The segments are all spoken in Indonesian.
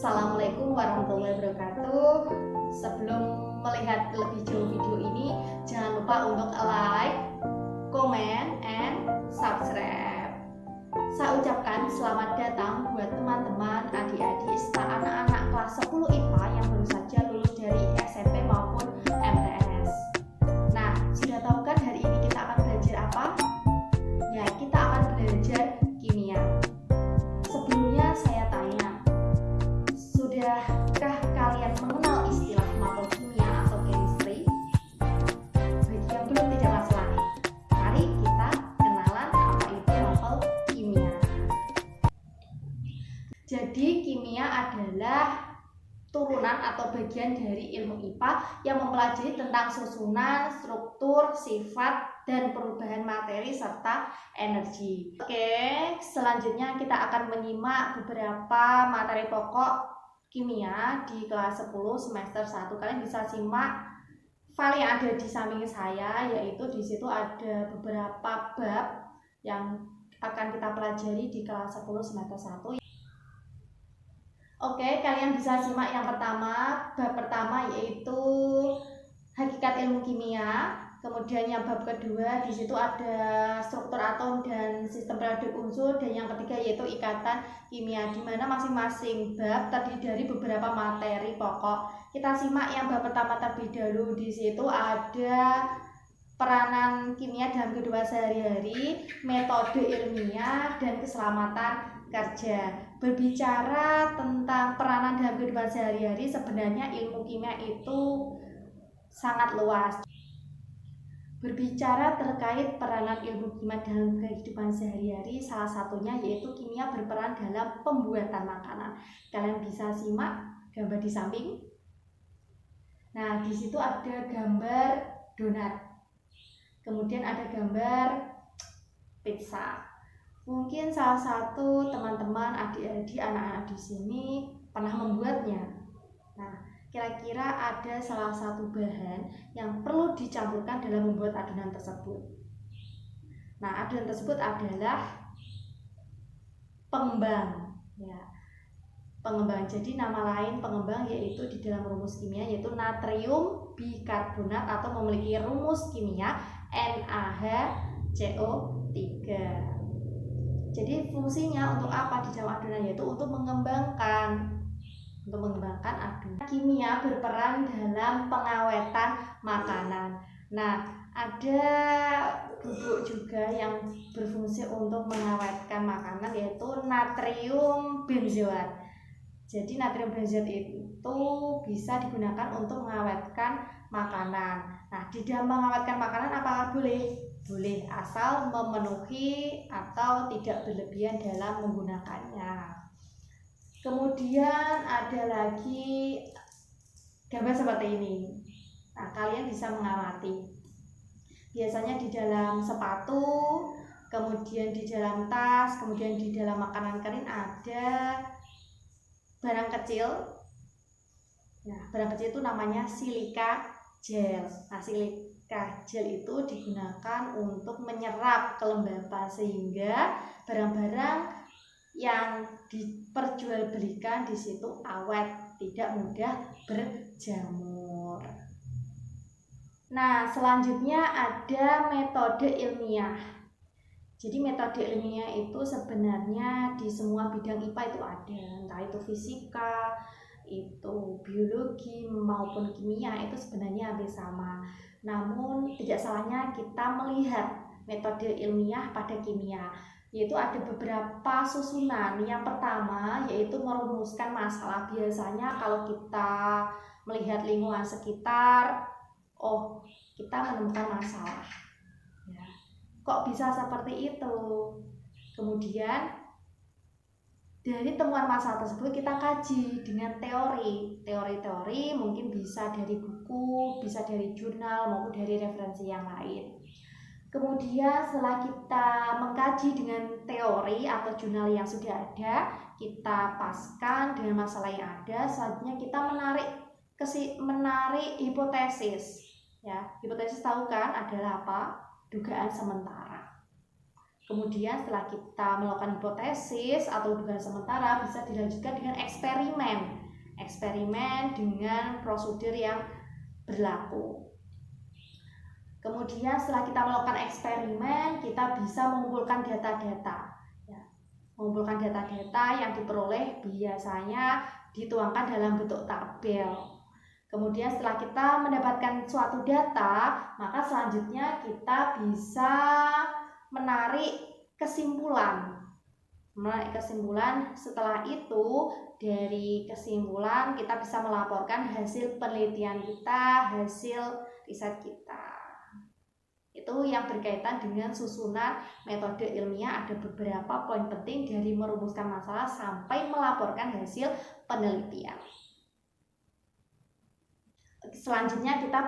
Assalamualaikum warahmatullahi wabarakatuh. Sebelum melihat lebih jauh video ini, jangan lupa untuk like, comment, and subscribe. Saya ucapkan selamat datang buat teman-teman, adik-adik, serta anak-anak kelas 10 IPA yang baru saja lulus dari SMP maupun MTS. Nah, sudah tahu kan hari ini kita akan belajar apa? Ya, kita akan belajar kimia. Sebelumnya saya tanya, sudahkah kalian mengenal istilah mapel kimia atau chemistry? Bagi yang belum, tidak masalah. Mari kita kenalan apa itu mapel kimia. Jadi kimia adalah turunan atau bagian dari ilmu IPA yang mempelajari tentang susunan, struktur, sifat, dan perubahan materi serta energi. Oke, selanjutnya kita akan menyimak beberapa materi pokok kimia di kelas 10 semester 1. Kalian bisa simak file yang ada di samping saya, yaitu di situ ada beberapa bab yang akan kita pelajari di kelas 10 semester 1. Oke, kalian bisa simak yang pertama, bab pertama yaitu hakikat ilmu kimia. Kemudian yang bab kedua di situ ada struktur atom dan sistem periode unsur, dan yang ketiga yaitu ikatan kimia, di mana masing-masing bab terdiri dari beberapa materi pokok. Kita simak yang bab pertama terlebih dahulu. Di situ ada peranan kimia dalam kehidupan sehari-hari, metode ilmiah, dan keselamatan kerja. Berbicara tentang peranan dalam kehidupan sehari-hari, sebenarnya ilmu kimia itu sangat luas. Berbicara terkait peranan ilmu kimia dalam kehidupan sehari-hari, salah satunya yaitu kimia berperan dalam pembuatan makanan. Kalian bisa simak gambar di samping. Nah, di situ ada gambar donat. Kemudian ada gambar pizza. Mungkin salah satu teman-teman, adik-adik, anak-anak di sini pernah membuatnya. Nah, kira-kira ada salah satu bahan yang perlu dicampurkan dalam membuat adonan tersebut. Nah, adonan tersebut adalah pengembang. Ya, pengembang. Jadi nama lain pengembang yaitu di dalam rumus kimia yaitu natrium bikarbonat atau memiliki rumus kimia NaHCO3. Jadi fungsinya untuk apa di dalam adonan, yaitu untuk mengembangkan adonan. Kimia berperan dalam pengawetan makanan. Nah, ada bubuk juga yang berfungsi untuk mengawetkan makanan, yaitu natrium benzoat. Jadi natrium benzoat itu bisa digunakan untuk mengawetkan makanan. Nah, di dalam mengawetkan makanan apakah boleh? Boleh, asal memenuhi atau tidak berlebihan dalam menggunakannya. Kemudian ada lagi gambar seperti ini. Nah, kalian bisa mengamati. Biasanya di dalam sepatu, kemudian di dalam tas, kemudian di dalam makanan kering ada barang kecil. Nah, barang kecil itu namanya silika gel. Nah, silika gel itu digunakan untuk menyerap kelembapan sehingga barang-barang yang diperjualbelikan di situ awet, tidak mudah berjamur. Nah, selanjutnya ada metode ilmiah. Jadi metode ilmiah itu sebenarnya di semua bidang IPA itu ada, entah itu fisika, itu biologi maupun kimia, itu sebenarnya hampir sama. Namun tidak salahnya kita melihat metode ilmiah pada kimia, yaitu ada beberapa susunan. Yang pertama yaitu merumuskan masalah. Biasanya kalau kita melihat lingkungan sekitar, oh, kita menemukan masalah. Ya, kok bisa seperti itu? Kemudian dari temuan masalah tersebut kita kaji dengan teori mungkin bisa dari buku, bisa dari jurnal maupun dari referensi yang lain. Kemudian setelah kita mengkaji dengan teori atau jurnal yang sudah ada, kita paskan dengan masalah yang ada. Selanjutnya kita menarik hipotesis. Ya, hipotesis tahu kan adalah apa? Dugaan sementara. Kemudian setelah kita melakukan hipotesis atau dugaan sementara, bisa dilanjutkan dengan eksperimen dengan prosedur yang berlaku. Kemudian setelah kita melakukan eksperimen, kita bisa mengumpulkan data-data. Mengumpulkan data-data yang diperoleh biasanya dituangkan dalam bentuk tabel. Kemudian setelah kita mendapatkan suatu data, maka selanjutnya kita bisa menarik kesimpulan. Setelah itu, dari kesimpulan kita bisa melaporkan hasil penelitian kita, hasil riset kita. Itu yang berkaitan dengan susunan metode ilmiah. Ada beberapa poin penting dari merumuskan masalah sampai melaporkan hasil penelitian. Selanjutnya kita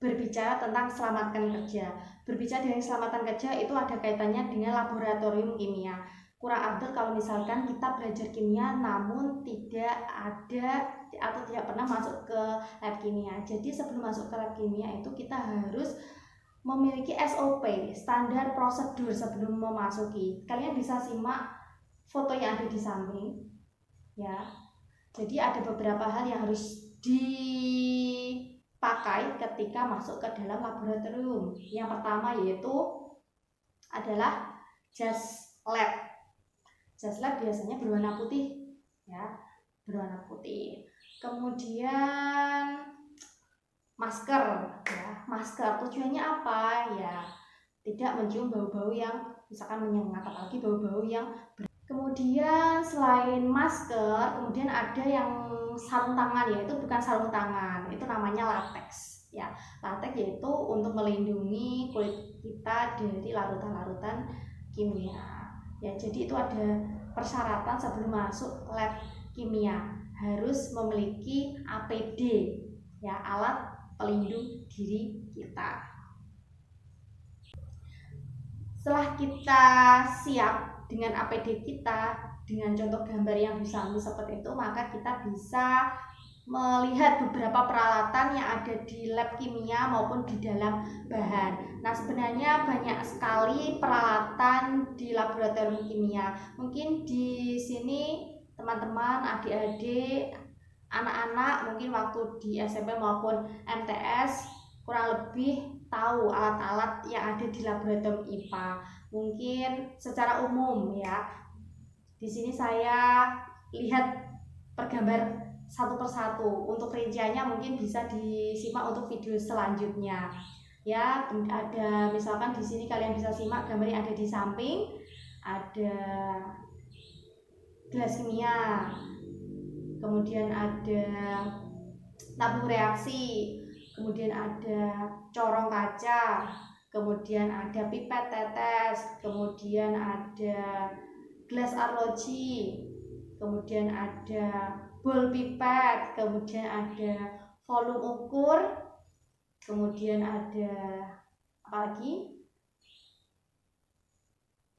berbicara tentang selamatkan kerja. Berbicara dengan selamatan kerja itu ada kaitannya dengan laboratorium kimia. Kurang afdol kalau misalkan kita belajar kimia namun tidak ada atau tidak pernah masuk ke lab kimia. Jadi sebelum masuk ke lab kimia itu kita harus memiliki SOP, standar prosedur sebelum memasuki. Kalian bisa simak foto yang ada di samping, ya. Jadi ada beberapa hal yang harus dipakai ketika masuk ke dalam laboratorium. Yang pertama yaitu adalah jas lab. Jas lab biasanya berwarna putih, ya, berwarna putih. Kemudian masker, ya. Masker tujuannya apa? Ya, tidak mencium bau-bau yang misalkan menyengat, apalagi bau-bau yang Kemudian selain masker, kemudian ada yang sarung tangan, yaitu bukan sarung tangan, itu namanya latex. Ya, latex yaitu untuk melindungi kulit kita dari larutan-larutan kimia. Ya, jadi itu ada persyaratan sebelum masuk lab kimia, harus memiliki APD, ya, alat pelindung diri kita. Setelah kita siap dengan APD kita, dengan contoh gambar yang bisa seperti itu, maka kita bisa melihat beberapa peralatan yang ada di lab kimia maupun di dalam bahan. Nah, sebenarnya banyak sekali peralatan di laboratorium kimia. Mungkin di sini teman-teman, adik-adik, anak-anak mungkin waktu di SMP maupun MTS kurang lebih tahu alat-alat yang ada di laboratorium IPA. Mungkin secara umum, ya. Di sini saya lihat pergambar satu persatu. Untuk rinciannya mungkin bisa disimak untuk video selanjutnya. Ya, ada misalkan di sini kalian bisa simak gambar yang ada di samping. Ada gelas kimia, kemudian ada tabung reaksi, kemudian ada corong kaca, kemudian ada pipet tetes, kemudian ada gelas arloji, kemudian ada bol pipet, kemudian ada volume ukur, kemudian ada apa lagi?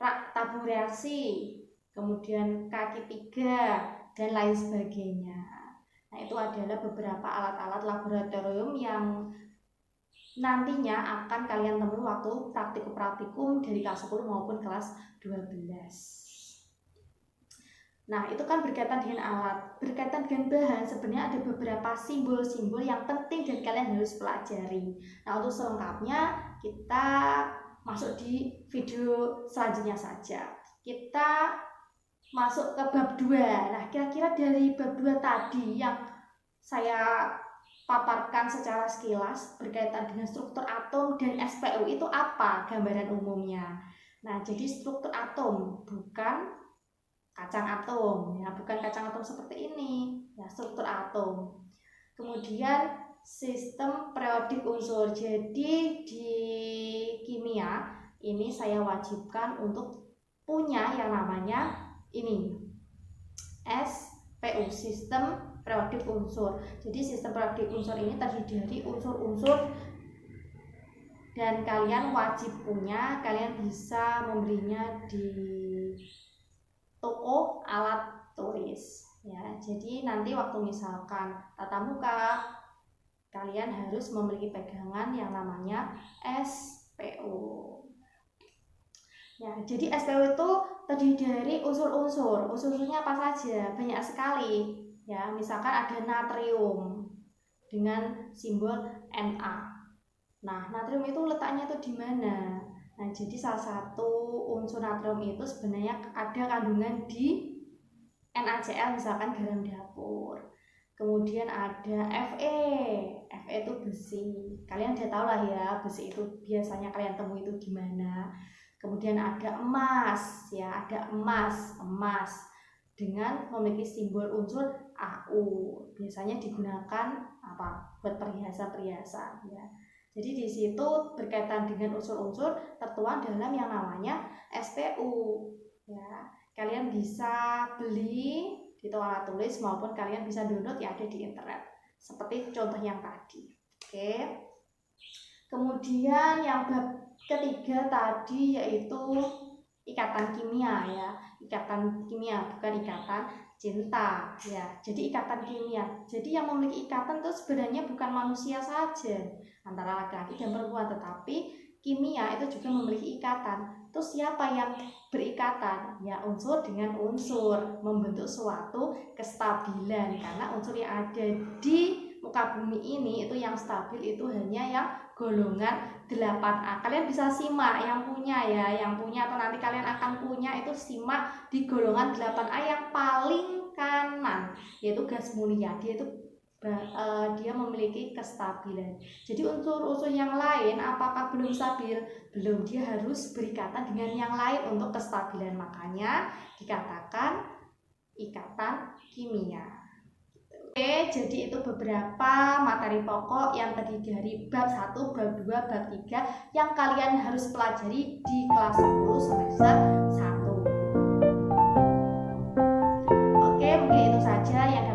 Rak tabung reaksi, kemudian kaki 3, dan lain sebagainya. Nah, itu adalah beberapa alat-alat laboratorium yang nantinya akan kalian temui waktu praktikum dari kelas 10 maupun kelas 12. Nah, itu kan berkaitan dengan alat. Berkaitan dengan bahan, sebenarnya ada beberapa simbol-simbol yang penting dan kalian harus pelajari. Nah, untuk selengkapnya kita masuk di video selanjutnya saja. Kita masuk ke bab 2. Nah, kira-kira dari bab 2 tadi yang saya paparkan secara sekilas berkaitan dengan struktur atom dan SPU itu apa gambaran umumnya. Nah, jadi struktur atom bukan kacang atom, ya, bukan kacang atom seperti ini, ya, struktur atom. Kemudian sistem periodik unsur. Jadi di kimia ini saya wajibkan untuk punya yang namanya ini SPU, sistem periodik unsur. Jadi sistem periodik unsur ini terdiri dari unsur-unsur dan kalian wajib punya. Kalian bisa membelinya di toko alat tulis, ya. Jadi nanti waktu misalkan tatap muka, kalian harus memiliki pegangan yang namanya SPU. Ya, jadi SPU itu terdiri dari unsur-unsur. Unsur-unsurnya apa saja? Banyak sekali. Ya, misalkan ada natrium dengan simbol Na. Nah, natrium itu letaknya itu di mana? Nah, jadi salah satu unsur natrium itu sebenarnya ada kandungan di NaCl, misalkan garam dapur. Kemudian ada Fe. Fe itu besi. Kalian udah tahu lah ya, besi itu biasanya kalian temui itu di mana. Kemudian ada emas, ya, ada emas dengan memiliki simbol unsur Au. Biasanya digunakan apa? Buat perhiasan-perhiasan, ya. Jadi di situ berkaitan dengan unsur-unsur tertuang dalam yang namanya SPU, ya. Kalian bisa beli di toko alat tulis maupun kalian bisa download yang ada di internet. Seperti contoh yang tadi. Oke. Kemudian yang bab ketiga tadi yaitu ikatan kimia, ya. Ikatan kimia, bukan ikatan cinta, ya. Jadi ikatan kimia. Jadi yang memiliki ikatan itu sebenarnya bukan manusia saja antara laki-laki dan perempuan, tetapi kimia itu juga memiliki ikatan. Terus siapa yang berikatan? Ya, unsur dengan unsur membentuk suatu kestabilan, karena unsur yang ada di muka bumi ini itu yang stabil itu hanya yang golongan 8A. Kalian bisa simak yang punya, ya, yang punya atau nanti kalian akan punya itu simak di golongan 8A yang paling kanan, yaitu gas mulia. Dia memiliki kestabilan. Jadi unsur-unsur yang lain apakah belum stabil? Belum, dia harus berikatan dengan yang lain untuk kestabilan. Makanya dikatakan ikatan kimia. Oke, jadi itu beberapa materi pokok yang terdiri dari bab 1, bab 2, bab 3 yang kalian harus pelajari di kelas 10 semester 1. Oke, mungkin itu saja yang